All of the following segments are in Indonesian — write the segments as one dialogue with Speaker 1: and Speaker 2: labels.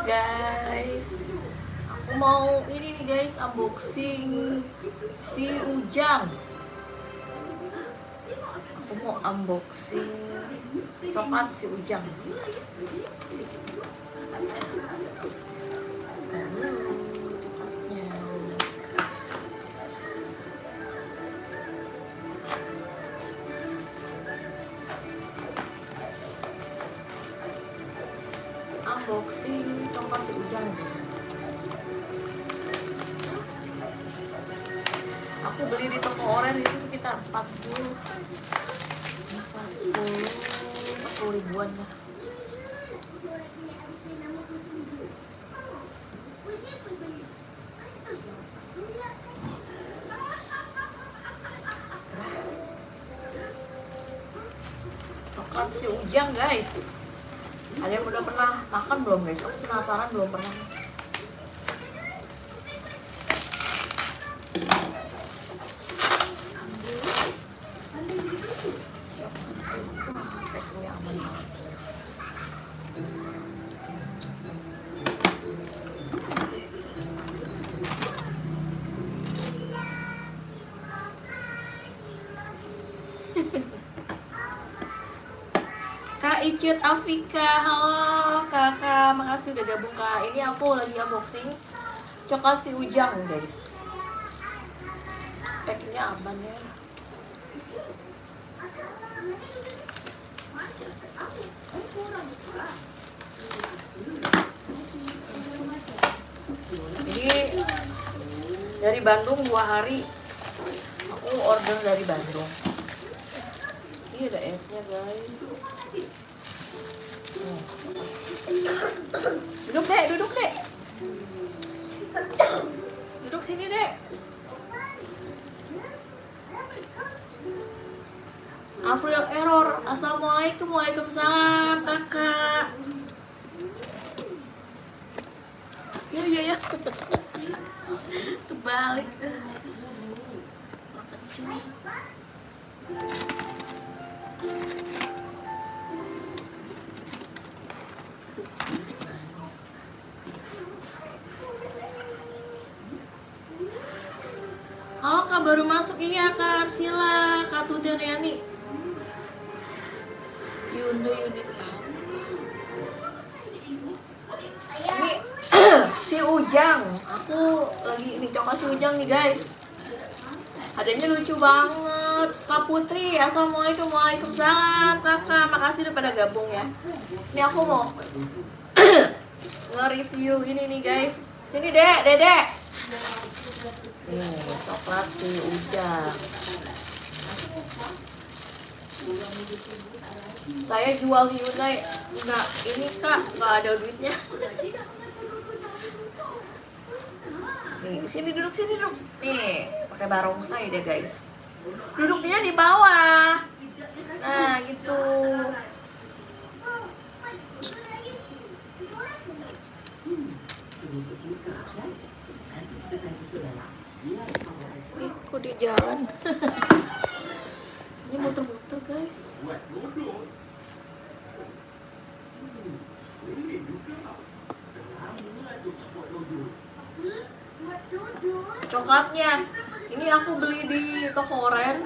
Speaker 1: guys. Aku mau ini nih guys, unboxing si Ujang. Aku mau unboxing coklat si Ujang. Coklatnya. Unboxing coklat si Ujang guys. Aku beli di toko oren itu sekitar 40 ribuan lah. Coklat si Ujang guys. Ada yang udah pernah makan belum guys? Aku penasaran, belum pernah. Kak Icut Afika, halo kakak, makasih udah gabung kak. Ini aku lagi unboxing coklat si Ujang guys. Packingnya aman ya. Ini dari Bandung 2 hari. Aku order dari Bandung. Ini ada esnya guys. Duduk dek, duduk dek. Duduk sini dek. April error. Assalamualaikum, waalaikumsalam kakak. Iya. Kebalik. Halo kak, baru masuk. Iya kak Arsila, kak Tuti Yani. Yunda unit ini si Ujang. Aku lagi ini coklat si Ujang nih guys. Adanya lucu banget. Kak Putri, assalamualaikum, waalaikumsalam kakak. Makasih udah pada gabung ya. Ini aku mau nge-review ini nih guys. Sini dek, dedek. Nih coklat si Ujang. Saya jual Hyundai. Enggak, ini kak, nggak ada duitnya. Nih, sini duduk. Nih, pakai barongsai deh guys. Duduknya di bawah. Nah, gitu. Ih, kok di jalan. Ini muter-muter guys. Coklatnya ini aku beli di toko oren.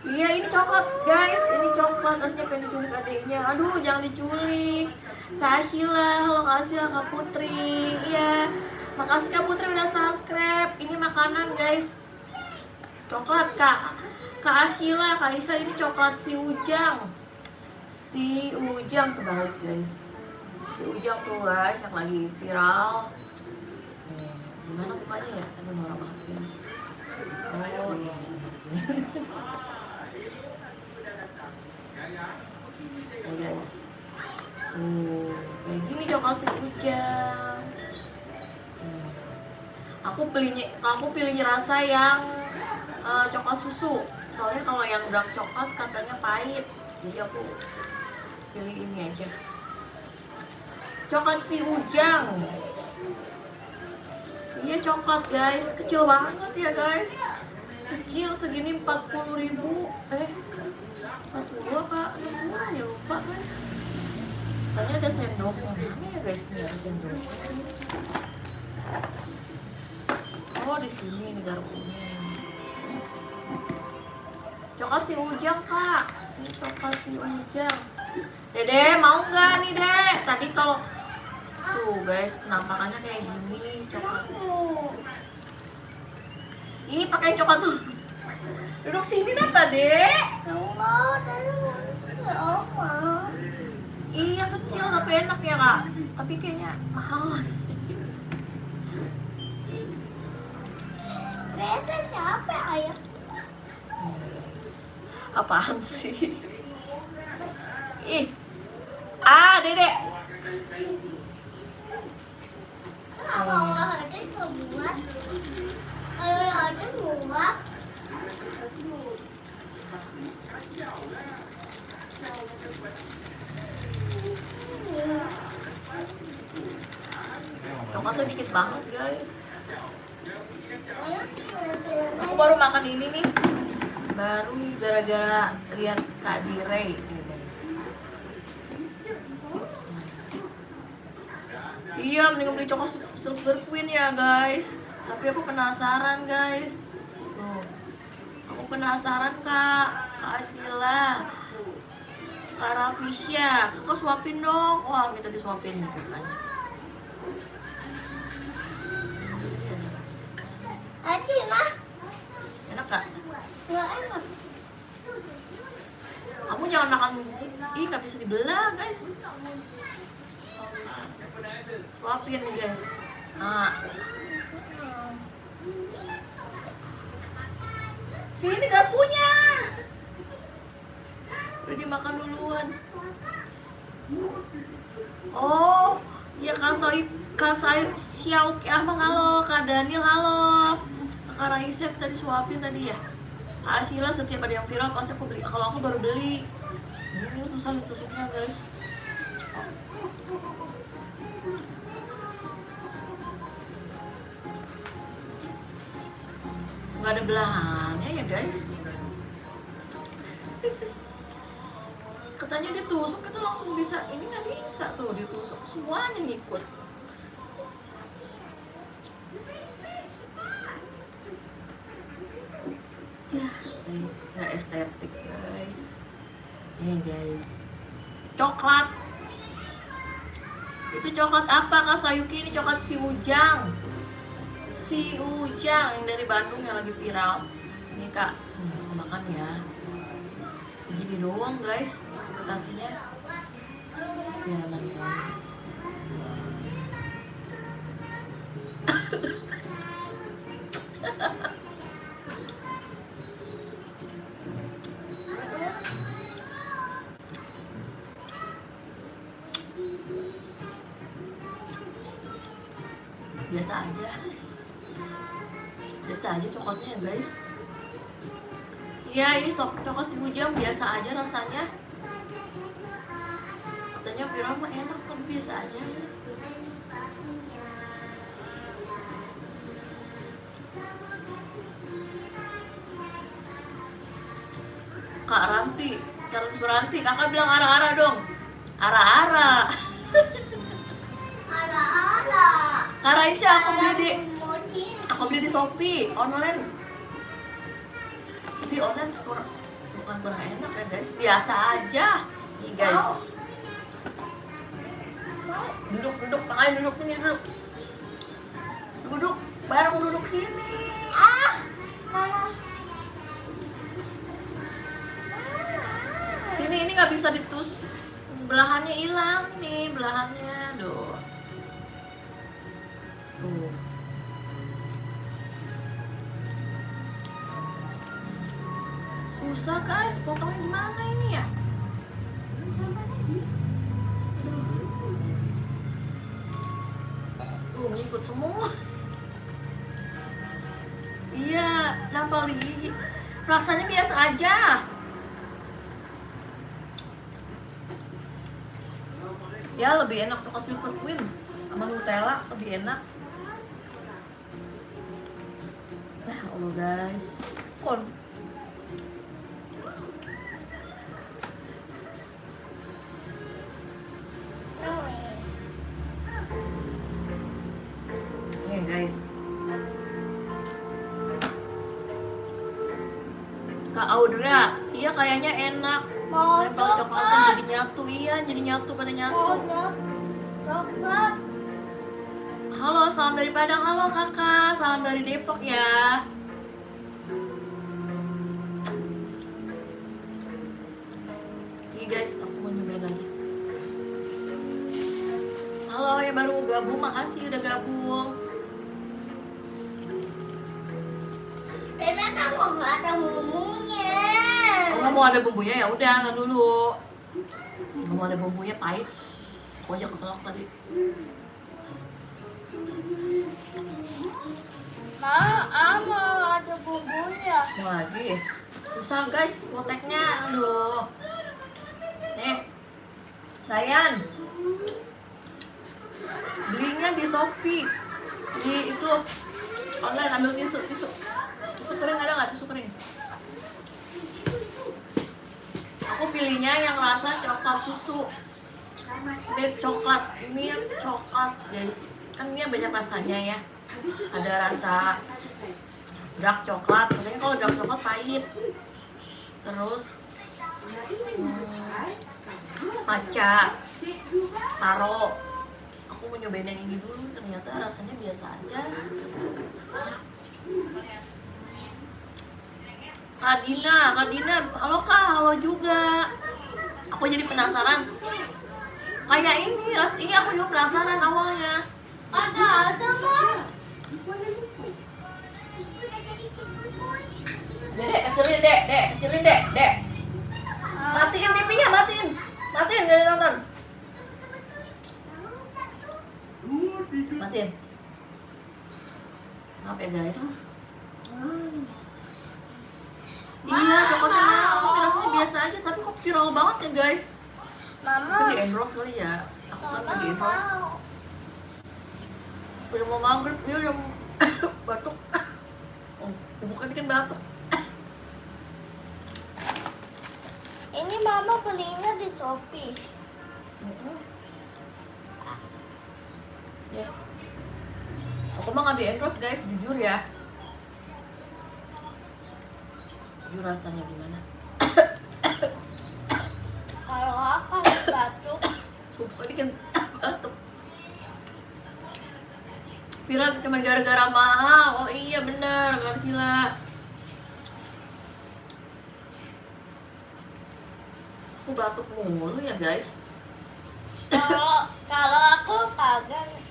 Speaker 1: Iya, ini coklat guys. Ini coklat, aslinya pengen diculik adiknya. Aduh, jangan diculik. Kak Asyila, halo Kak Asyila, Kak Putri. Iya, makasih Kak Putri udah subscribe. Ini makanan guys. Coklat Kak Asyila, Kak Isa, ini coklat si Ujang. Si Ujang kebalik guys. Si Ujang tuh guys yang lagi viral. Nih, gimana bukanya ya? Aduh, Nora maafin. Oh iya. Nah guys, kayak gini coklat si Ujang. Aku pilihnya rasa yang coklat susu. Soalnya kalau yang dark coklat katanya pahit. Jadi aku pilih ini aja. Coklat si Ujang. Iya coklat guys, kecil banget ya guys. Kecil segini 40.000. 40 apa? Ya lupa guys. Katanya ada sendoknya. Mana ya guys, ini ada sendok. Oh di sini nih garpunya. Coklat si Ujang kak. Ini coklat si Ujang. Dede mau nggak nih dek? Tadi kalau tuh guys penampakannya kayak gini coklat. Ih pakai coklat tuh. Duduk sini dah dek. Iya kecil tapi enak ya kak. Tapi kayaknya mahal.
Speaker 2: Bebe capek ayah.
Speaker 1: Apaan sih? Ih. Dedek.
Speaker 2: Kalau nggak ada coba. Kalau ada coba.
Speaker 1: Coklatnya dikit banget guys. Aku baru makan ini nih. Baru gara-gara lihat Kak Dire ini guys. Iya, mending beli coklat Silver Queen ya guys. Tapi aku penasaran guys. Tuh. Aku penasaran Kak Asila, Kak Rafisya. Kakak suapin dong. Wah, minta disuapin gitu kan.
Speaker 2: Aci mah.
Speaker 1: Enak Kak?
Speaker 2: Nggak enak.
Speaker 1: Kamu jangan makan ih nggak bisa dibelah guys. Suapin nih guys. Nah. Sini garpunya. Udah dimakan duluan. Oh, ya Kak Xiao Ahmad halo, Kak Daniel halo. Kak Raisa tadi suapin tadi ya. Kak Asila setiap ada yang viral pasti aku beli. Kalau aku baru beli. Susah ditusuknya guys. Nggak ada belahannya ya guys. Katanya ditusuk itu langsung bisa. Ini nggak bisa tuh ditusuk. Semuanya ngikut. Ya guys, nggak estetik guys. Guys, coklat. Itu coklat apa Kak Sayuki? Ini coklat si Ujang. Si Ujang yang dari Bandung yang lagi viral. Ini Kak, makan ya. Gini doang guys, ekspektasinya. Bismillahirrahmanirrahim. Biasa aja coklatnya ya guys. Iya ini coklat si Ujang biasa aja rasanya. Katanya viral mah enak tapi biasa aja. Kak Ranti, Kak Suranti, kakak bilang ara-ara dong. Ara-ara.
Speaker 2: Ala-ala.
Speaker 1: Kak Raisya aku beli di Shopee online. Di online bukan kurang enak ya guys, biasa aja. Nih guys. Duduk, makanya duduk sini duduk. Duduk, bareng duduk sini.
Speaker 2: Mama.
Speaker 1: Sini ini nggak bisa ditus. Belahannya hilang nih, belahannya. Tuh. Susah guys, potongnya gimana ini ya? Ngikut semua. Iya, nampal di gigi. Rasanya biasa aja. Ya lebih enak coklat Silver Queen sama Nutella, lebih enak. Nah, Allah guys. Kak Audra, iya kayaknya enak.
Speaker 2: Mau
Speaker 1: Nempel coklatnya jadi nyatu, iya jadi nyatu pada nyatu.
Speaker 2: coklat.
Speaker 1: Halo, salam dari Padang. Halo kakak, salam dari Depok ya. Iya guys, aku mau nyobain lagi. Halo yang baru gabung, makasih udah gabung.
Speaker 2: Rena kamu ada bumbunya.
Speaker 1: Oh, nggak mau ada bumbunya ya udah nggak dulu. Nggak mau ada bumbunya pahit. Aku aja keselak tadi.
Speaker 2: Mau ada bumbunya.
Speaker 1: Mau lagi. Susah guys, poteknya. Aduh. Nih, Ryan. Belinya di Shopee. Di itu online, ambil tisu kering, ada nggak tisu kering? Aku pilihnya yang rasa coklat susu. Milk coklat, milk coklat guys. Kan dia banyak rasanya ya. Ada rasa dark coklat, katanya kalau dark coklat pahit. Terus matcha, taro. Aku mau nyobain yang ini dulu, ternyata rasanya biasa aja. Kak Dina, halo Kak, halo juga. Aku jadi penasaran. Kayak ini, ini aku juga penasaran awalnya.
Speaker 2: Ada mah.
Speaker 1: Dek, kecilin dek. Matiin TV-nya, matiin, gak ada nonton. Matiin. Maaf ya guys. Iya, coklatnya tapi rasanya biasa aja, tapi kok viral banget ya guys.
Speaker 2: Mama.
Speaker 1: Kan di endorse kali ya. Aku kan lagi endorse. Udah mau maghrib, dia udah batuk. Oh, bukan bikin batuk.
Speaker 2: Ini mama belinya di Shopee.
Speaker 1: Ya. Aku mah nggak di endorse guys, jujur ya. Jujur rasanya gimana?
Speaker 2: Kalau akan batuk.
Speaker 1: Aku bukan bikin batuk. Viral cuma gara-gara mahal. Oh iya bener, Karsila. Aku batuk mulu ya guys.
Speaker 2: Kalau aku kagak.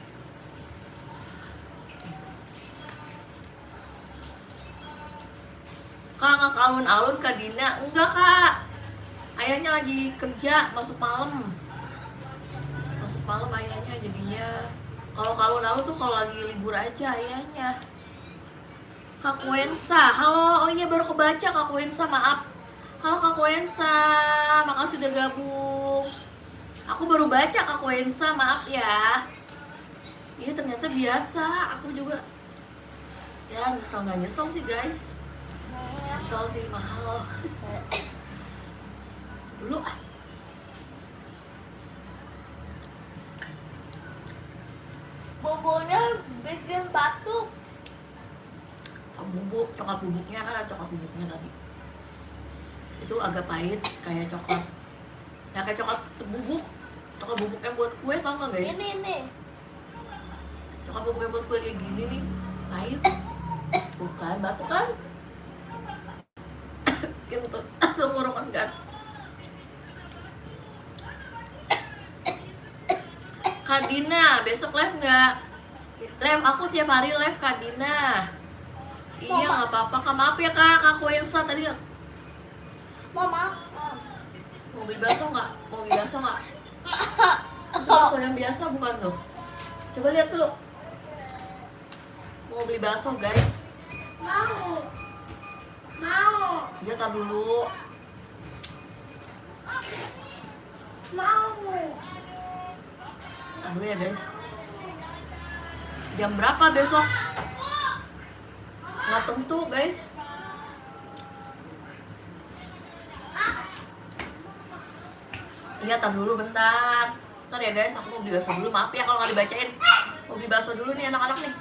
Speaker 1: Kak nggak ke alun-alun Kak Dina? Enggak Kak. Ayahnya lagi kerja, masuk malam ayahnya jadinya. Kalau ke alun-alun tuh kalau lagi libur aja ayahnya. Kak Wensa, halo. Oh iya baru kebaca Kak Wensa, maaf. Halo Kak Wensa, makasih udah gabung. Aku baru baca Kak Wensa, maaf ya. Iya ternyata biasa, aku juga. Ya nyesel nggak nyesel sih guys. Nyesel sih mahal. Dulu
Speaker 2: Bumbunya bikin batuk.
Speaker 1: bubuk, coklat bubuknya kan ada coklat bubuknya tadi. Itu agak pahit kayak coklat. Ya kayak coklat bubuk. Coklat bubuk yang buat kue tau gak guys?
Speaker 2: Ini.
Speaker 1: Coklat bubuk yang buat kue kayak gini nih. Pahit. Bukan, batuk kan? Kentut, tenggorokan kan? Kak Dina, besok live nggak? Live, aku tiap hari live Kak Dina. Iya nggak apa-apa Kak, maaf ya Kak Wensa tadi.
Speaker 2: Mama.
Speaker 1: Mau beli bakso nggak? Bakso yang biasa bukan tuh? Coba lihat dulu. Mau beli bakso guys?
Speaker 2: Mau.
Speaker 1: Dia tar dulu.
Speaker 2: Mau.
Speaker 1: Tar dulu ya guys. Jam berapa besok? Nggak tentu guys. Iya, tar dulu bentar. Ntar ya guys, aku mau beli bakso dulu. Maaf ya kalau nggak dibacain. Mau beli bakso dulu nih anak-anak nih.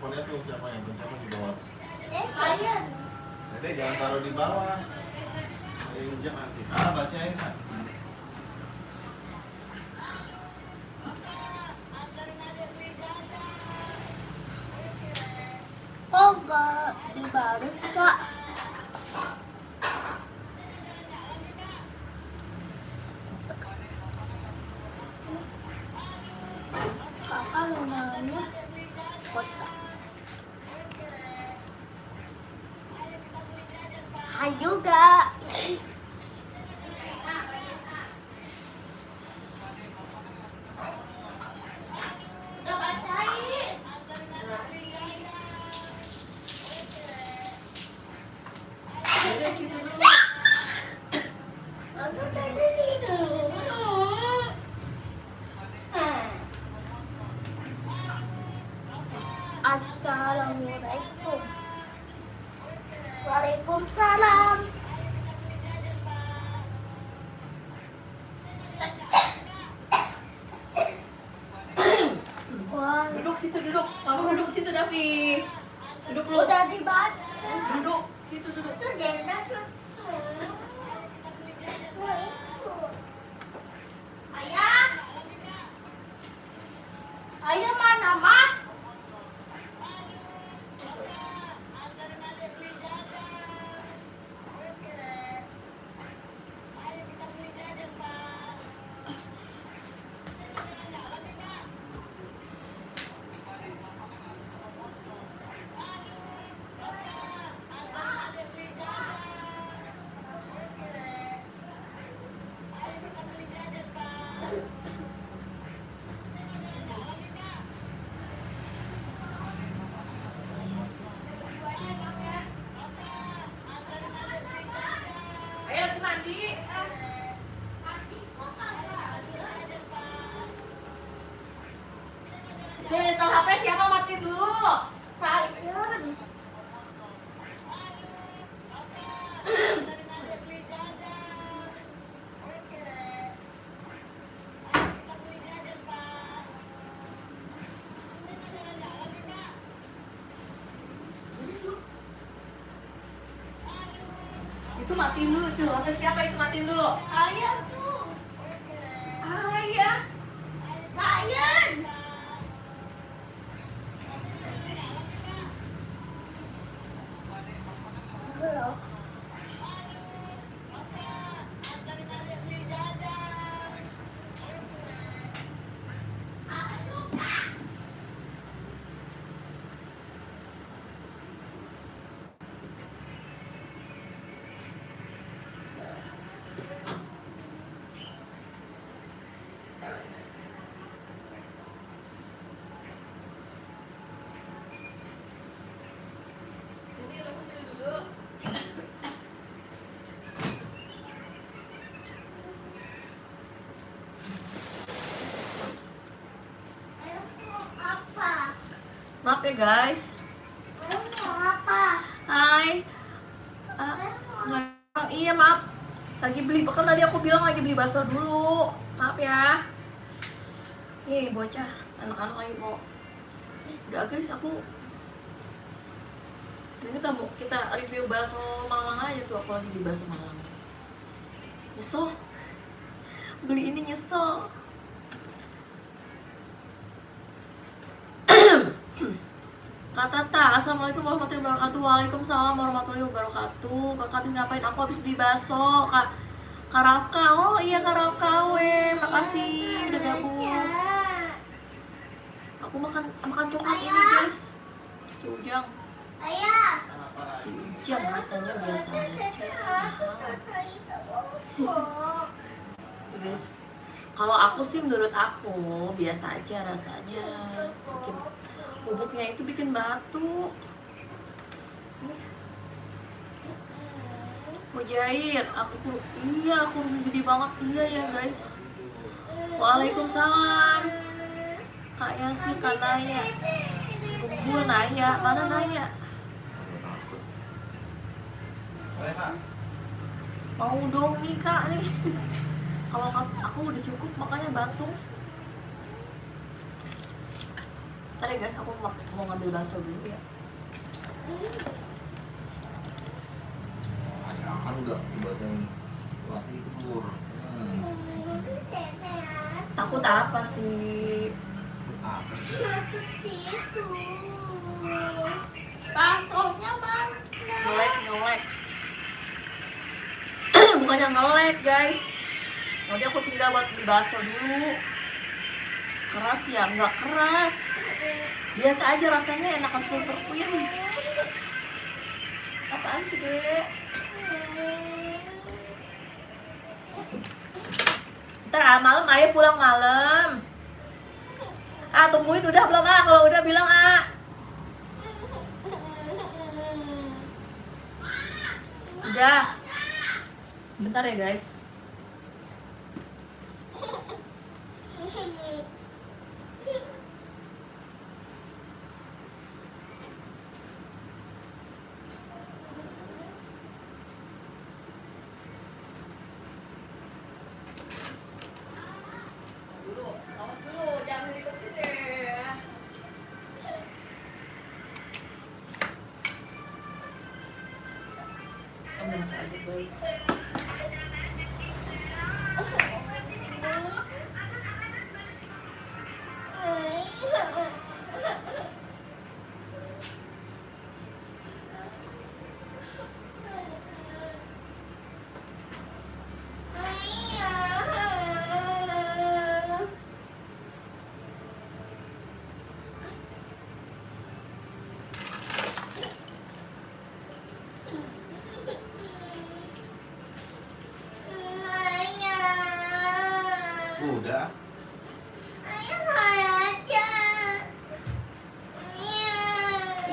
Speaker 3: handphonenya tuh siapa yang di bawah?
Speaker 2: Kalian.
Speaker 3: Dede jangan taruh di bawah. Injek nanti. Bacain kan.
Speaker 2: Oh enggak dibalas kak. Kakak namanya kota. Hai juga. Udah bacain.
Speaker 1: Dede gitu dulu.
Speaker 2: Aku tadi tidur. Assalamualaikum. Waalaikumsalam. Wah,
Speaker 1: Duduk situ, duduk. Kamu duduk situ, Davi. Duduk lu.
Speaker 2: udah dibaca.
Speaker 1: Duduk situ, duduk.
Speaker 2: Itu denda tuh. Ayah. Ayah mana, Mas?
Speaker 1: Ayo lagi mandi. Coba nyetel HP siapa mati dulu.
Speaker 2: Ryan.
Speaker 1: Itu matiin dulu itu. HP siapa itu matiin dulu.
Speaker 2: Ryan tuh.
Speaker 1: Ayah.
Speaker 2: Ryan. Belum.
Speaker 1: Ini tunggu sini dulu.
Speaker 2: Ayah mau apa?
Speaker 1: Maaf ya guys.
Speaker 2: Ayah mau apa?
Speaker 1: Hai. Iya maaf. Lagi beli, bahkan tadi aku bilang lagi beli bakso dulu. Maaf ya. Nih bocah, anak-anak lagi mau. Udah guys, aku. Ini kita review bakso Malang aja tuh. Aku lagi di bakso Malang. Nyesel. Beli ini nyesel. Kak Tata, assalamualaikum warahmatullahi wabarakatuh. Waalaikumsalam warahmatullahi wabarakatuh. Kakak habis ngapain? Aku habis beli bakso. Kak Rafka, oh iya Kak Rafka, makasih udah gabung. Aku makan coklat ini guys. Si Ujang,
Speaker 2: Ayah.
Speaker 1: si Ujang rasanya biasa aja. Tuh, guys, kalau aku sih menurut aku biasa aja rasanya. Bikin bubuknya itu bikin batuk. Mujair, aku rugi gede banget. Iya ya guys. Waalaikumsalam. Kak Yasi, Kak Naya. Bubul Naya, mana Naya? Mau dong nih Kak nih. Kalau aku udah cukup makanya batuk. Ntar ya guys, aku mau ngambil bakso dulu ya.
Speaker 3: Ada kan enggak buat yang buat tidur.
Speaker 1: Takut apa sih?
Speaker 3: Apa sih?
Speaker 2: Satu situ.
Speaker 1: Baksonya mana? Ngelek. Bukannya ngelek guys. Nanti aku tinggal buat beli bakso dulu. Keras ya? Nggak keras. Biasa aja rasanya, enakan Silver Queen. Apaan sih, Dek? Ntar malam ayah pulang malam. Tungguin udah belum kalau udah bilang Udah. Bentar ya guys. Awas dulu, jangan dideketin deh. Biasa aja guys.
Speaker 3: Udah.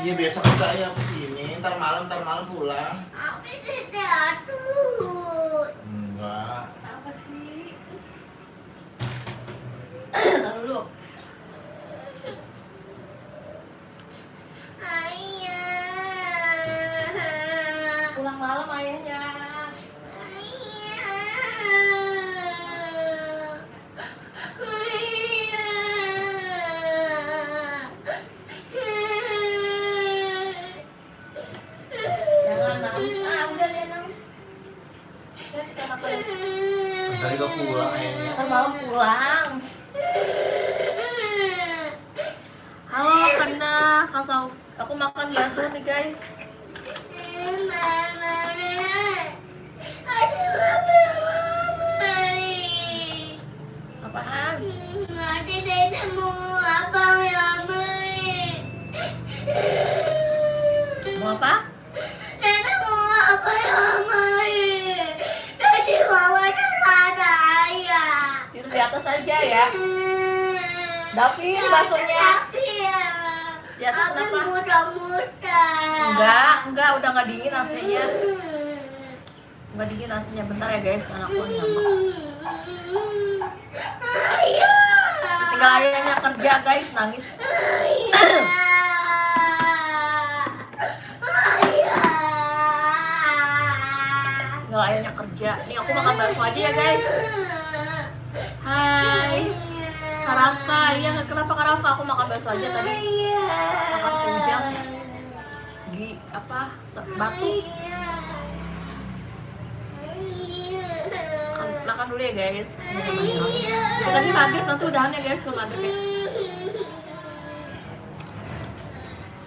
Speaker 3: Iya besok juga ayah kesini, ntar malam pulang. Enggak.
Speaker 1: Apa sih? Taruh dulu. Pulang malam ayahnya. Jangan nangis. Udah dia nangis. Ya, kita makan.
Speaker 3: Ntar juga pulang ayahnya.
Speaker 1: Ntar malam pulang. Halo Kana, kasau. Aku makan bakso nih guys. Apaan? Mau apa? Tidur di atas aja ya. Davin, baksonya. Di atas kenapa? Enggak, udah nggak dingin AC-nya. Nggak dingin AC-nya. Bentar ya guys, anakku ngambek. Tinggal ayahnya kerja guys, nangis. Tinggal ayahnya kerja. Nih aku makan bakso aja ya guys. Hai Karafa, iya kenapa Karafa? Aku makan bakso aja tadi. Makan sejam. Batu. Makan dulu ya guys. Tadi maghrib, nanti udahan ya guys kalau maghrib ya.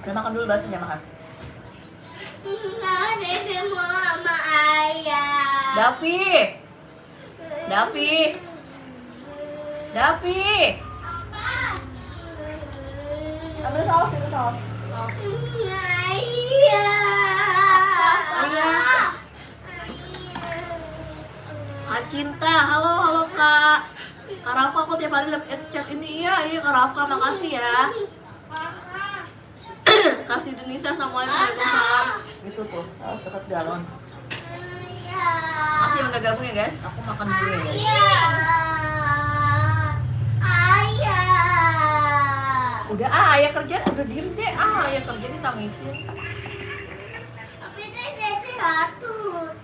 Speaker 1: Udah makan dulu baksonya, makan. Davi. Ambil saus itu saus. Kak Cinta, halo Kak. Kak Rafa, aku tiap hari live chat ini. Iya Kak Rafa, makasih ya. Kasih Indonesia, assalamualaikum, waalaikumsalam. Itu tuh, saus dekat galon. Masih yang udah gabung ya guys, aku makan dulu ya guys. Udah ayah kerja, udah diem deh. Ayah kerja ditangisin. Dicet dulu.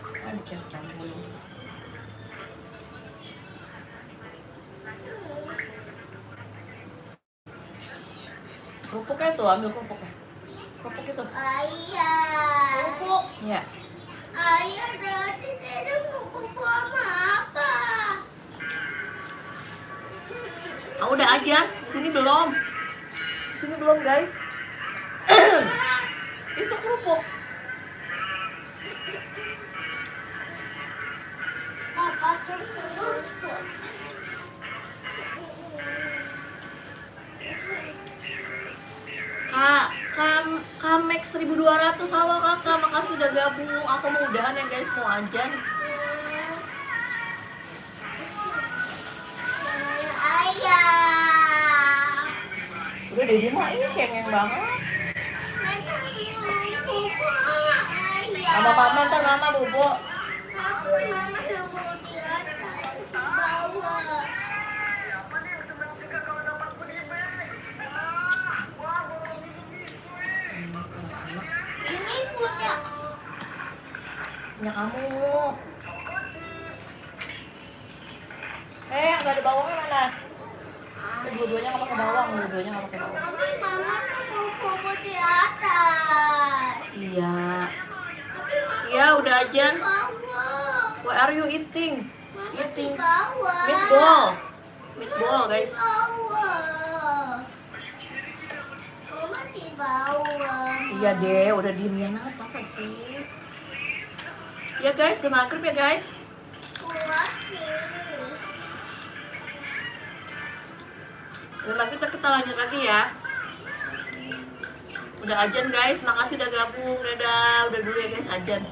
Speaker 1: Kerupuknya tuh, ambil kerupuknya. Kerupuk itu.
Speaker 2: Ayah.
Speaker 1: Kerupuk. Ya.
Speaker 2: Ayah tadi tidak mau kuku sama apa?
Speaker 1: Ah, udah aja. Di sini belum. Di sini belum, guys. Itu kerupuk.
Speaker 2: Papa kerupuk.
Speaker 1: Kamek 1200, halo kakak, makasih udah gabung. Aku mau udahan ya guys, mau ajan.
Speaker 2: Ayah.
Speaker 1: Udah Dedi mah ini cengeng banget. Sama mama ntar mama bobo.
Speaker 2: Aku mama yang mau di atas, di bawah. Ini punya.
Speaker 1: Punya kamu. Nggak ada bawangnya mana? Dua-duanya nggak pakai bawang, dua-duanya nggak pakai bawang.
Speaker 2: Tapi mama tuh mau bobo di atas.
Speaker 1: Iya.
Speaker 2: Tapi mama
Speaker 1: Iya udah ajan.
Speaker 2: di bawah.
Speaker 1: What are you eating?
Speaker 2: Mama di
Speaker 1: Eating
Speaker 2: bawah.
Speaker 1: meatball. Meatball guys.
Speaker 2: Di bawah. Mama di bawah.
Speaker 1: Iya deh, udah diem ya Nas, apa sih? Ya guys, udah maghrib ya guys.
Speaker 2: Kuat sih.
Speaker 1: Udah maghrib kita lanjut lagi ya. Udah ajan guys, makasih udah gabung. Dadah, udah dulu ya guys ajan.